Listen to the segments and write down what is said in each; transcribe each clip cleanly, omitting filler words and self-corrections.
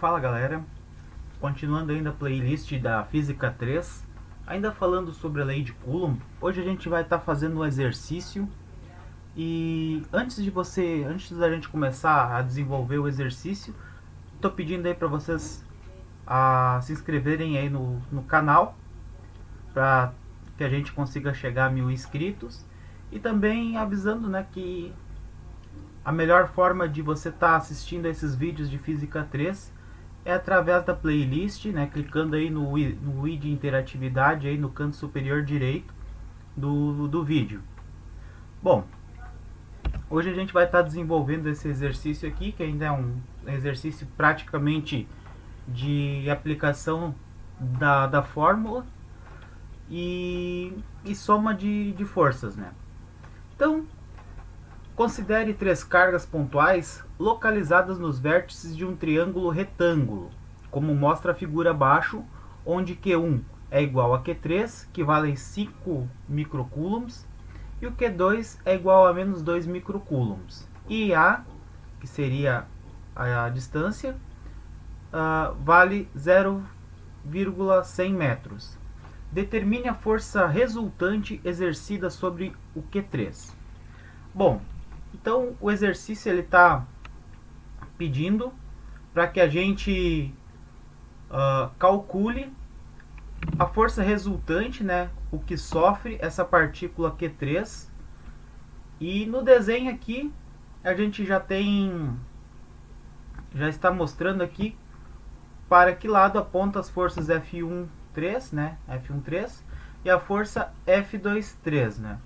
Fala galera, continuando ainda a playlist da Física 3, ainda falando sobre a lei de Coulomb. Hoje a gente vai estar fazendo um exercício e antes da gente começar a desenvolver o exercício, estou pedindo aí para vocês se inscreverem aí no canal para que a gente consiga chegar a 1000 inscritos, e também avisando, né, que a melhor forma de você estar assistindo a esses vídeos de Física 3 é através da playlist, né, clicando aí no i de interatividade aí no canto superior direito do vídeo. Bom, hoje a gente vai estar desenvolvendo esse exercício aqui, que ainda é um exercício praticamente de aplicação da fórmula e soma de forças, né? Então, considere 3 cargas pontuais localizadas nos vértices de um triângulo retângulo, como mostra a figura abaixo, onde Q1 é igual a Q3, que vale 5 microcoulombs, e o Q2 é igual a menos 2 microcoulombs. E A, que seria a distância, vale 0,100 metros. Determine a força resultante exercida sobre o Q3. Bom, então o exercício ele está pedindo para que a gente calcule a força resultante, né, o que sofre essa partícula Q3. E no desenho aqui a gente já está mostrando aqui para que lado aponta as forças F1,3, né, F1,3 e a força F2,3, né.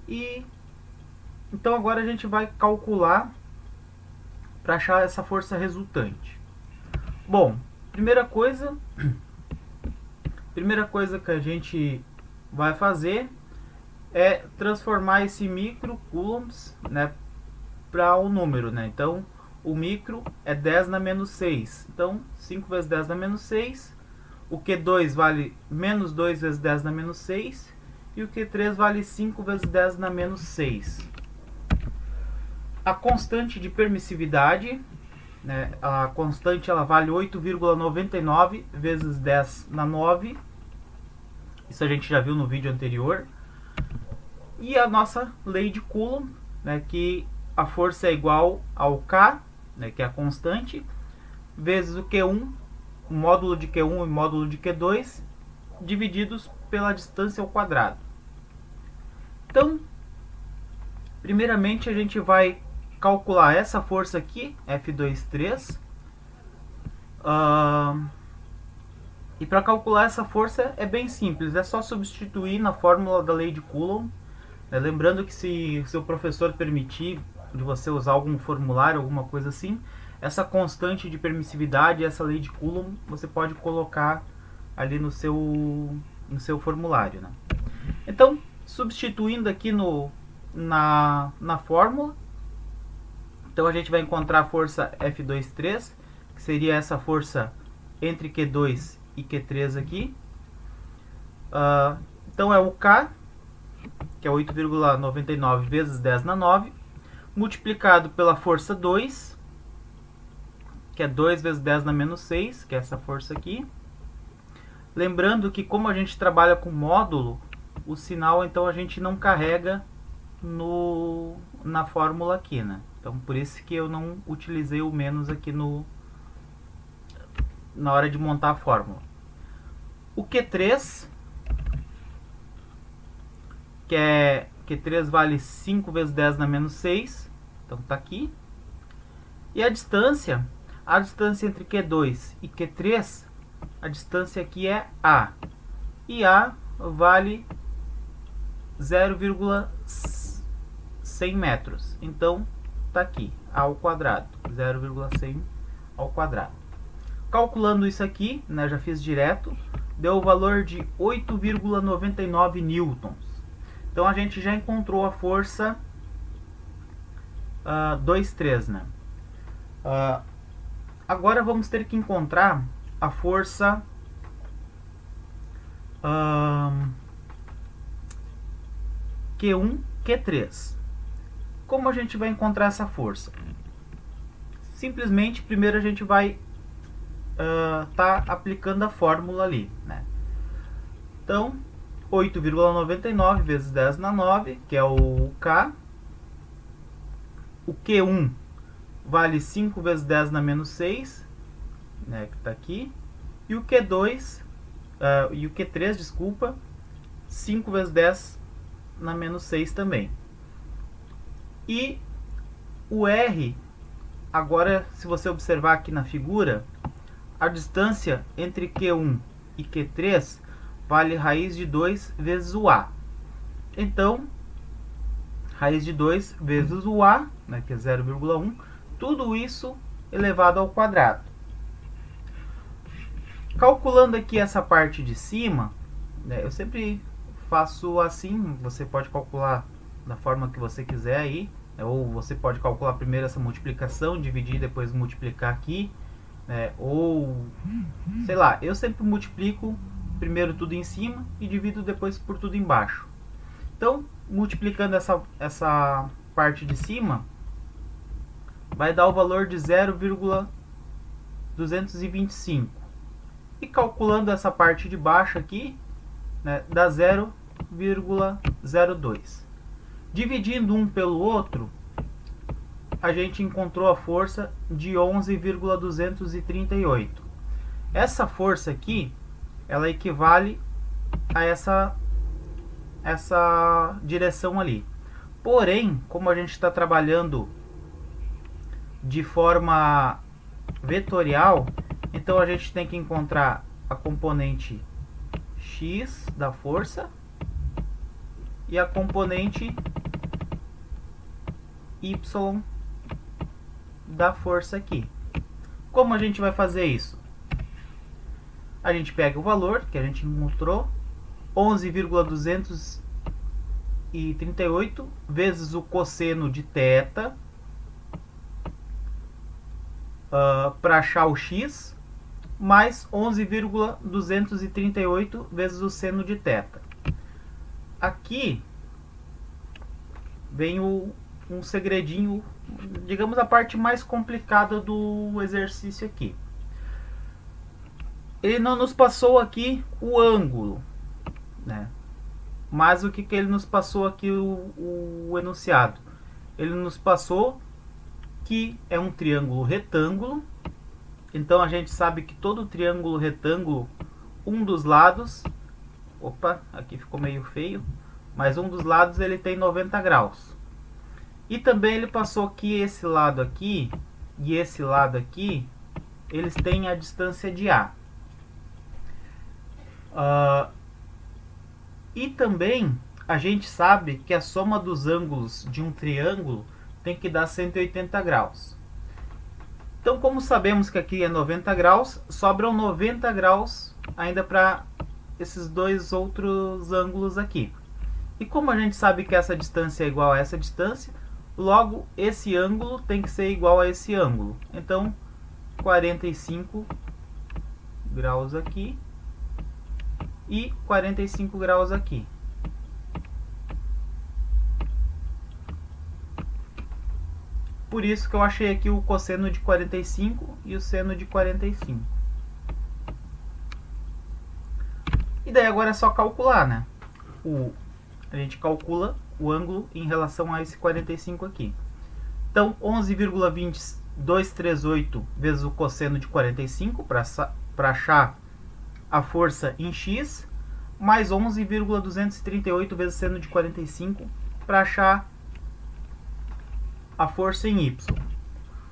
E então agora a gente vai calcular para achar essa força resultante. Bom, primeira coisa que a gente vai fazer é transformar esse microcoulombs, né, para um número, né? Então o micro é 10 na menos 6. Então 5 vezes 10 na menos 6. O Q2 vale menos 2 vezes 10 na menos 6. E o Q3 vale 5 vezes 10 na menos 6. A constante de permissividade, né, a constante ela vale 8,99 vezes 10 na 9. Isso a gente já viu no vídeo anterior. E a nossa lei de Coulomb, né, que a força é igual ao K, né, que é a constante, vezes o Q1, o módulo de Q1 e o módulo de Q2, divididos pela distância ao quadrado. Então, primeiramente a gente vai calcular essa força aqui, F2,3. E para calcular essa força é bem simples, é só substituir na fórmula da lei de Coulomb. Lembrando que se o seu professor permitir de você usar algum formulário, alguma coisa assim, essa constante de permissividade, essa lei de Coulomb, você pode colocar ali no seu formulário, né? Então, substituindo aqui na fórmula, então a gente vai encontrar a força F2,3, que seria essa força entre Q2 e Q3 aqui. Então é o K, que é 8,99 vezes 10 na 9, multiplicado pela força 2, que é 2 vezes 10 na menos 6, que é essa força aqui. Lembrando que como a gente trabalha com módulo, o sinal então a gente não carrega na fórmula aqui, né? Então por isso que eu não utilizei o menos aqui na hora de montar a fórmula. O Q3, Q3 vale 5 vezes 10 na menos 6, então está aqui. E a distância entre Q2 e Q3, a distância aqui é A. E A vale 0,100 metros. Então está aqui, A ao quadrado, 0,100 ao quadrado. Calculando isso aqui, né, já fiz direto, deu o valor de 8,99 newtons. Então a gente já encontrou a força 2,3, né? Agora vamos ter que encontrar a força Q1, Q3. Como a gente vai encontrar essa força? simplesmente primeiro a gente vai tá aplicando a fórmula ali, né? Então 8,99 vezes 10 na 9, que é o K. O Q1 vale 5 vezes 10 na menos 6, né, que está aqui. E o Q2, e o Q3, desculpa, 5 vezes 10 na menos 6 também. E o R, agora se você observar aqui na figura, a distância entre Q1 e Q3 vale raiz de 2 vezes o A. Então, raiz de 2 vezes o A, né, que é 0,1, tudo isso elevado ao quadrado. Calculando aqui essa parte de cima, né, eu sempre faço assim, você pode calcular da forma que você quiser aí, ou você pode calcular primeiro essa multiplicação, dividir e depois multiplicar aqui, né, ou sei lá, eu sempre multiplico primeiro tudo em cima e divido depois por tudo embaixo. Então, multiplicando essa parte de cima, vai dar o valor de 0,225. E calculando essa parte de baixo aqui, né, dá 0,02. Dividindo um pelo outro, a gente encontrou a força de 11,238. Essa força aqui, ela equivale a essa direção ali. Porém, como a gente está trabalhando de forma vetorial, então a gente tem que encontrar a componente x da força e a componente y da força aqui. Como a gente vai fazer isso? A gente pega o valor que a gente encontrou, 11,238 vezes o cosseno de θ, para achar o x, mais 11,238 vezes o seno de θ. Aqui vem um segredinho, digamos a parte mais complicada do exercício aqui. Ele não nos passou aqui o ângulo, né? Mas o que ele nos passou aqui, o enunciado? Ele nos passou que é um triângulo retângulo. Então a gente sabe que todo triângulo retângulo, um dos lados, opa, aqui ficou meio feio, mas um dos lados ele tem 90 graus. E também ele passou que esse lado aqui e esse lado aqui, eles têm a distância de A. E também a gente sabe que a soma dos ângulos de um triângulo tem que dar 180 graus. Então, como sabemos que aqui é 90 graus, sobram 90 graus ainda para esses dois outros ângulos aqui. E como a gente sabe que essa distância é igual a essa distância, logo esse ângulo tem que ser igual a esse ângulo. Então, 45 graus aqui e 45 graus aqui. Por isso que eu achei aqui o cosseno de 45 e o seno de 45. E daí agora é só calcular, né? A gente calcula o ângulo em relação a esse 45 aqui. Então, 11,238 vezes o cosseno de 45 para achar a força em x, mais 11,238 vezes seno de 45 para achar a força em y.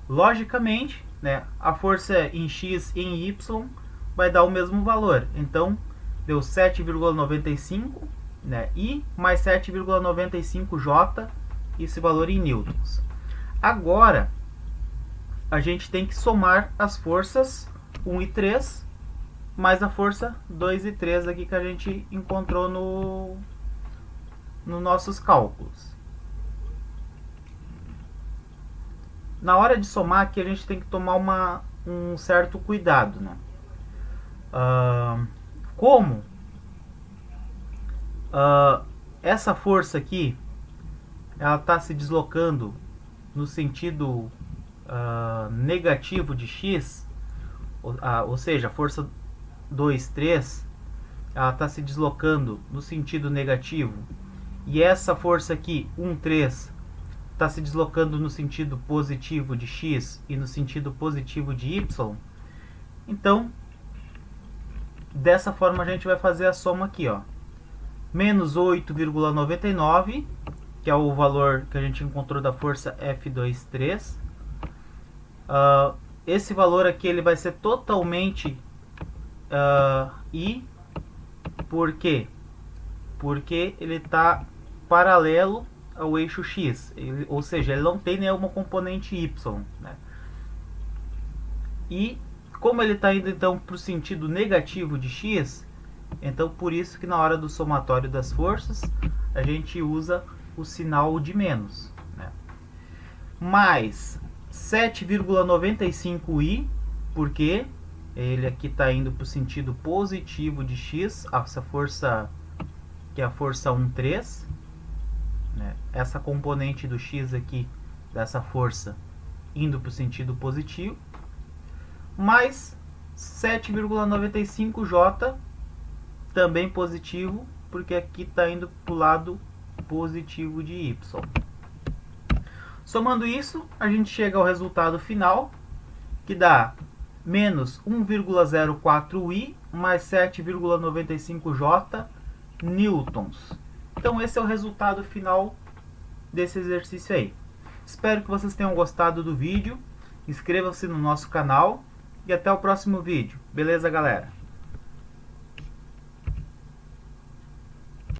Logicamente, né, a força em x e em y vai dar o mesmo valor. Então, deu 7,95, né, I mais 7,95 J, esse valor em newtons. Agora, a gente tem que somar as forças 1 e 3, mais a força 2 e 3 aqui que a gente encontrou nos nossos cálculos. Na hora de somar aqui a gente tem que tomar um certo cuidado, né? Como essa força aqui ela está se deslocando no sentido negativo de x, ou seja, a força 2, 3, ela está se deslocando no sentido negativo, e essa força aqui, 1, 3, está se deslocando no sentido positivo de x e no sentido positivo de y, então, dessa forma a gente vai fazer a soma aqui, ó. Menos 8,99, que é o valor que a gente encontrou da força F23. Esse valor aqui ele vai ser totalmente I. Por quê? Porque ele está paralelo ao eixo X, ou seja, ele não tem nenhuma componente Y, né? E como ele está indo então para o sentido negativo de X, então por isso que na hora do somatório das forças a gente usa o sinal de menos, né? Mais 7,95i, porque ele aqui está indo para o sentido positivo de x, essa força que é a força 1,3, né? Essa componente do x aqui, dessa força, indo para o sentido positivo, mais 7,95j, também positivo, porque aqui está indo para o lado positivo de y. Somando isso, a gente chega ao resultado final, que dá menos 1,04i mais 7,95j newtons. Então esse é o resultado final desse exercício aí. Espero que vocês tenham gostado do vídeo. Inscrevam-se no nosso canal e até o próximo vídeo. Beleza, galera?